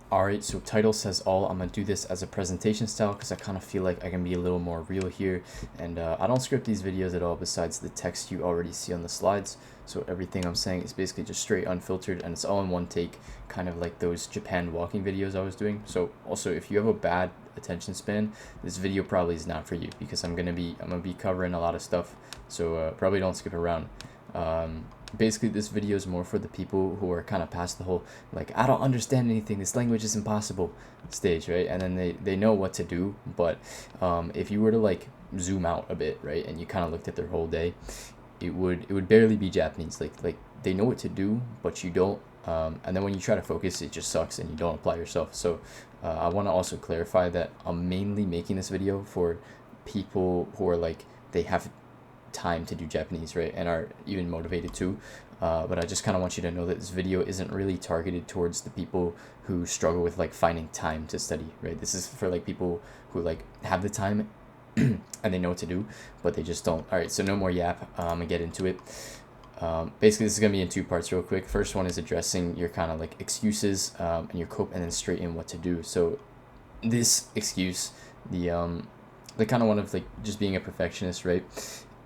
Alright, so title says all. I'm gonna do this as a presentation style because I kind of feel like I can be a little more real here, and I don't script these videos at all besides the text you already see on the slides. So everything I'm saying is basically just straight unfiltered, and it's all in one take, kind of like those Japan walking videos I was doing. So also, if you have a bad attention span, this video probably is not for you because I'm gonna be covering a lot of stuff. So probably don't skip around. Basically this video is more for the people who are kind of past the whole like I don't understand anything, this language is impossible stage, right? And then they know what to do, but if you were to like zoom out a bit, right, and you kind of looked at their whole day, it would barely be Japanese. Like they know what to do, but you don't. And then when you try to focus, it just sucks and you don't apply yourself. So I want to also clarify that I'm mainly making this video for people who are like they have time to do Japanese, right, and are even motivated to. But I just kind of want you to know that this video isn't really targeted towards the people who struggle with like finding time to study, right? This is for like people who like have the time and they know what to do, but they just don't. All right, so no more yap. I'm gonna get into it. Basically, this is gonna be in two parts, real quick. First one is addressing your kind of like excuses and your cope, and then straight in what to do. So this excuse, the kind of one of like just being a perfectionist, right,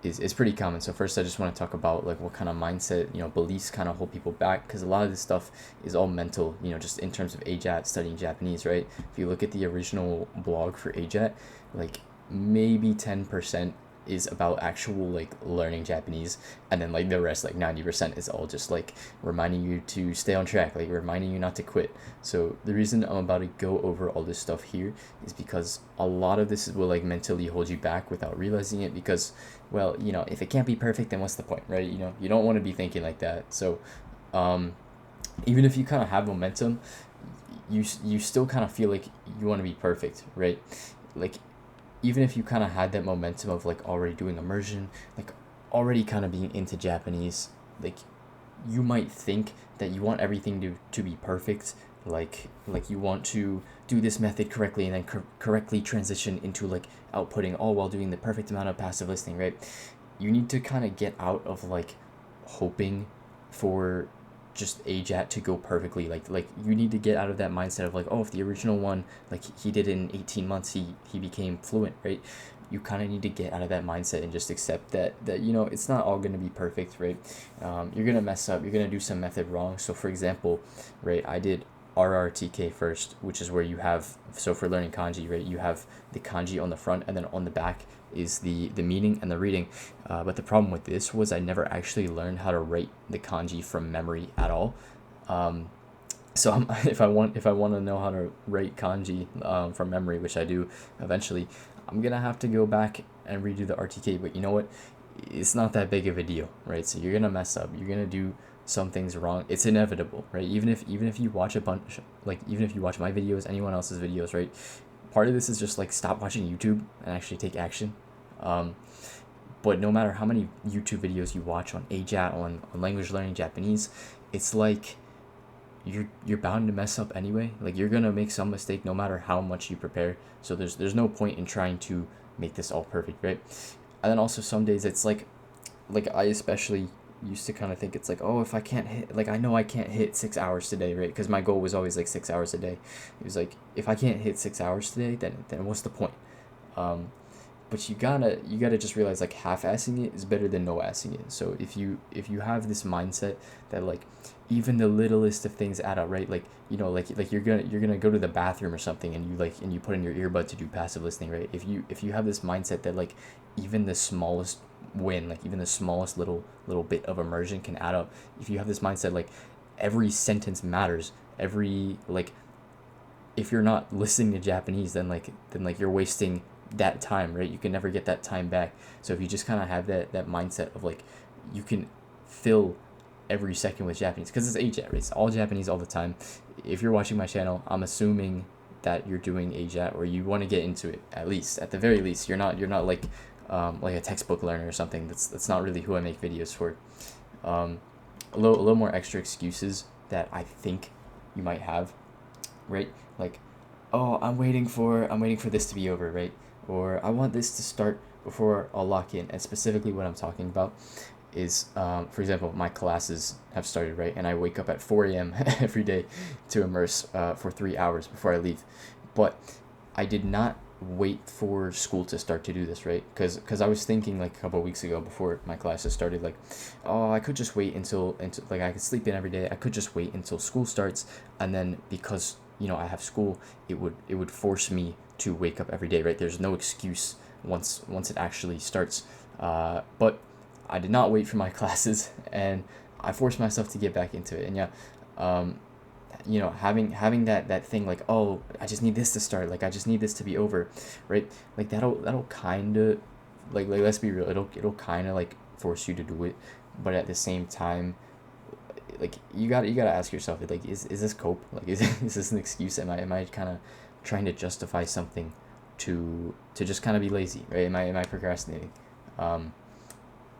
is pretty common. So first I just want to talk about like what kind of mindset, beliefs kind of hold people back, because a lot of this stuff is all mental, just in terms of AJATT, studying Japanese, right? If you look at the original blog for AJATT, like maybe 10% is about actual like learning Japanese, and then like the rest, like 90%, is all just like reminding you to stay on track, like reminding you not to quit. So the reason I'm about to go over all this stuff here is because a lot of this will like mentally hold you back without realizing it, because well, if it can't be perfect, then what's the point, right? You don't want to be thinking like that. So even if you kind of have momentum, you still kind of feel like you want to be perfect, right? Like even if you kind of had that momentum of like already doing immersion, like already kind of being into Japanese, like you might think that you want everything to be perfect, like you want to do this method correctly and then correctly transition into like outputting all while doing the perfect amount of passive listening, right? You need to kind of get out of like hoping for just AJAT to go perfectly. Like you need to get out of that mindset of like, oh, if the original one, like he did in 18 months, he became fluent, right? You kind of need to get out of that mindset and just accept that it's not all going to be perfect, right? You're going to mess up, you're going to do some method wrong. So for example, right, I did RRTK first, which is where you have, so for learning kanji, right, you have the kanji on the front, and then on the back is the meaning and the reading. But the problem with this was I never actually learned how to write the kanji from memory at all. So if I want to know how to write kanji from memory, which I do eventually, I'm gonna have to go back and redo the RTK. But you know what? It's not that big of a deal, right? So you're gonna mess up. You're gonna do some things wrong. It's inevitable, right? Even if you watch a bunch, like even if you watch my videos, anyone else's videos, right? Part of this is just like stop watching YouTube and actually take action. Um, but no matter how many YouTube videos you watch on AJAT, on language learning Japanese, it's like you're bound to mess up anyway. Like you're gonna make some mistake no matter how much you prepare. So there's no point in trying to make this all perfect, right? And then also some days it's like I especially used to kind of think it's like, oh, if I can't hit, like I know I can't hit 6 hours today, right? Because my goal was always like 6 hours a day. It was like if I can't hit 6 hours today, then what's the point? But you gotta just realize like half-assing it is better than no-assing it. So if you have this mindset that like even the littlest of things add up, right? Like like you're gonna go to the bathroom or something, and you put in your earbud to do passive listening, right? If you have this mindset that like even the smallest win, like even the smallest little bit of immersion can add up. If you have this mindset like every sentence matters, every like if you're not listening to Japanese, then you're wasting that time, right? You can never get that time back. So if you just kind of have that mindset of like you can fill every second with Japanese, because it's AJAT, right? It's all Japanese all the time. If you're watching my channel, I'm assuming that you're doing AJAT, or you want to get into it, at the very least. You're not like a textbook learner or something. That's not really who I make videos for. A little more extra excuses that I think you might have, right? Like, oh, I'm waiting for this to be over, right? Or I want this to start before I'll lock in. And specifically what I'm talking about is, for example, my classes have started, right? And I wake up at 4 a.m. every day to immerse for 3 hours before I leave. But I did not wait for school to start to do this, right? Because I was thinking like a couple of weeks ago before my classes started, like, oh, I could just wait until like I could sleep in every day. I could just wait until school starts, and then because I have school, it would force me to wake up every day, right? There's no excuse once it actually starts. But I did not wait for my classes, and I forced myself to get back into it. And yeah, um, having that thing like, oh, I just need this to start, like I just need this to be over, right? Like that'll kind of like let's be real, it'll kind of like force you to do it, but at the same time, like you gotta ask yourself, like, is this cope, like is this an excuse? Am I kind of trying to justify something to just kind of be lazy, right? Am I procrastinating? um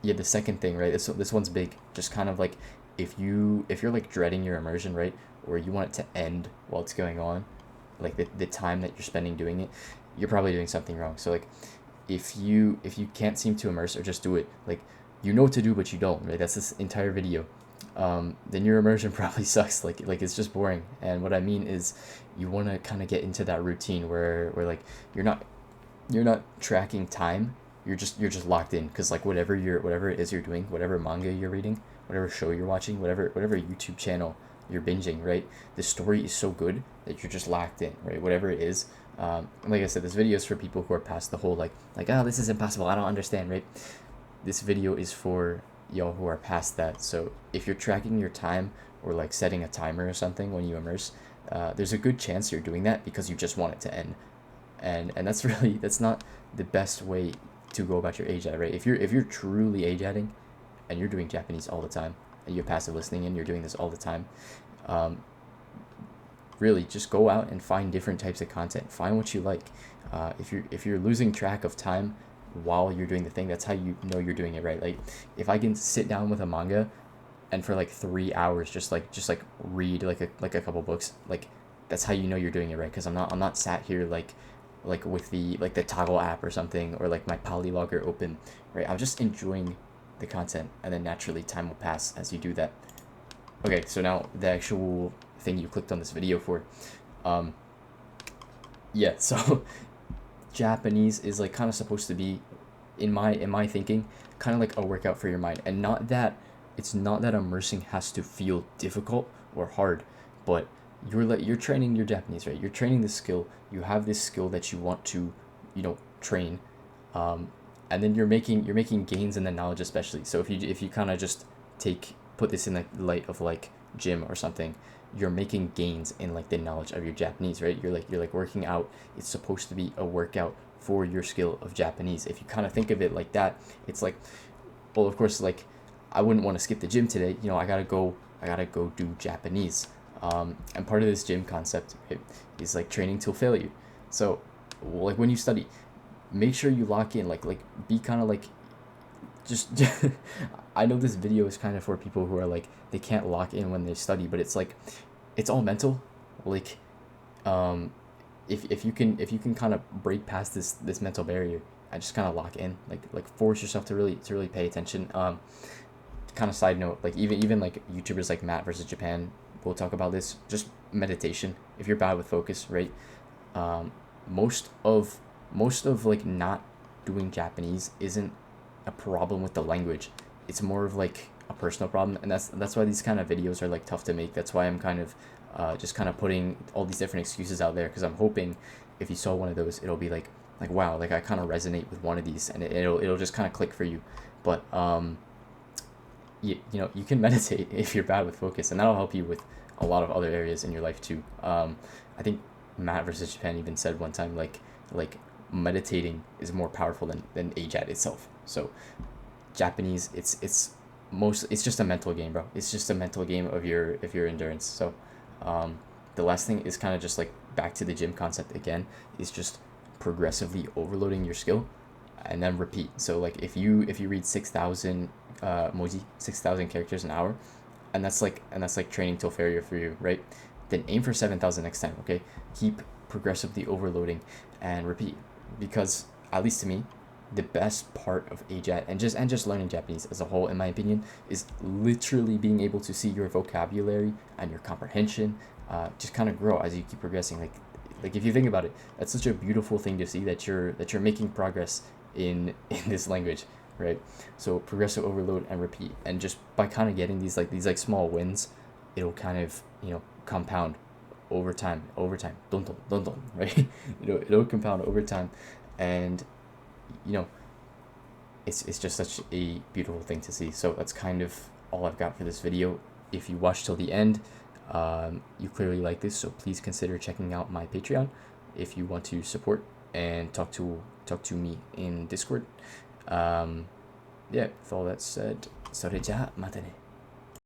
yeah, the second thing, right, this one's big, just kind of like, if you're like dreading your immersion, right, or you want it to end while it's going on, like the time that you're spending doing it, you're probably doing something wrong. So like, if you can't seem to immerse or just do it, like, you know what to do but you don't, right? That's this entire video. Then your immersion probably sucks. Like it's just boring. And what I mean is, you want to kind of get into that routine where like you're not tracking time. You're just locked in, because like whatever it is you're doing, whatever manga you're reading, whatever show you're watching, whatever YouTube channel you're binging, right? The story is so good that you're just locked in, right? Whatever it is. Like I said, this video is for people who are past the whole like, oh, this is impossible, I don't understand, right? This video is for y'all who are past that. So if you're tracking your time, or like setting a timer or something when you immerse, there's a good chance you're doing that because you just want it to end. And that's not the best way to go about your AJAT, right? If you're truly AJATting, and you're doing Japanese all the time, and you're passive listening and you're doing this all the time, um, really just go out and find different types of content. Find what you like. If you're losing track of time while you're doing the thing, that's how you know you're doing it right. Like, if I can sit down with a manga and for like 3 hours just like read like a couple books, like, that's how you know you're doing it right. Because I'm not sat here like with the toggle app or something, or like my polylogger open, right? I'm just enjoying the content, and then naturally time will pass as you do that. Okay, so now the actual thing you clicked on this video for. Yeah, so Japanese is like kind of supposed to be, in my thinking, kind of like a workout for your mind. And not that immersing has to feel difficult or hard, but you're training your Japanese, right? You're training the skill. You have this skill that you want to, train, um, and then you're making gains in the knowledge, especially. So if you kind of just put this in the light of like gym or something, you're making gains in like the knowledge of your Japanese, right? You're like working out. It's supposed to be a workout for your skill of Japanese. If you kind of think of it like that, it's like, well, of course, like, I wouldn't want to skip the gym today. I gotta go do Japanese. And part of this gym concept, right, is like training till failure. So, like, when you study, make sure you lock in. Like be kind of like, just I know this video is kind of for people who are like, they can't lock in when they study, but it's like, it's all mental. Like, um if you can kind of break past this mental barrier, I just kind of lock in, like force yourself to really pay attention. Kind of side note, like, even like YouTubers like Matt versus Japan will talk about this, just meditation. If you're bad with focus, right, um most of like not doing Japanese isn't a problem with the language. It's more of like a personal problem, and that's why these kind of videos are like tough to make. That's why I'm kind of just kind of putting all these different excuses out there, because I'm hoping if you saw one of those, it'll be like wow, like I kind of resonate with one of these, and it'll just kind of click for you. But you can meditate if you're bad with focus, and that'll help you with a lot of other areas in your life too. I think Matt versus Japan even said one time, like meditating is more powerful than AJAT itself. So Japanese, it's just a mental game, bro. It's just a mental game of your endurance. So the last thing is kind of just like back to the gym concept again, is just progressively overloading your skill, and then repeat. So like, if you read 6,000 moji, 6,000 characters an hour, and that's like training till failure for you, right? Then aim for 7,000 next time. Okay, keep progressively overloading and repeat, because at least to me, the best part of AJAT and just learning Japanese as a whole, in my opinion, is literally being able to see your vocabulary and your comprehension just kind of grow as you keep progressing. Like if you think about it, that's such a beautiful thing to see, that you're making progress in this language, right? So progressive overload and repeat, and just by kind of getting these like small wins, it'll kind of, you know, compound over time, don, right? It'll compound over time, and you know, it's just such a beautiful thing to see. So that's kind of all I've got for this video. If you watched till the end, you clearly like this, so please consider checking out my Patreon if you want to support and talk to me in Discord. Yeah, with all that said, それじゃあまたね。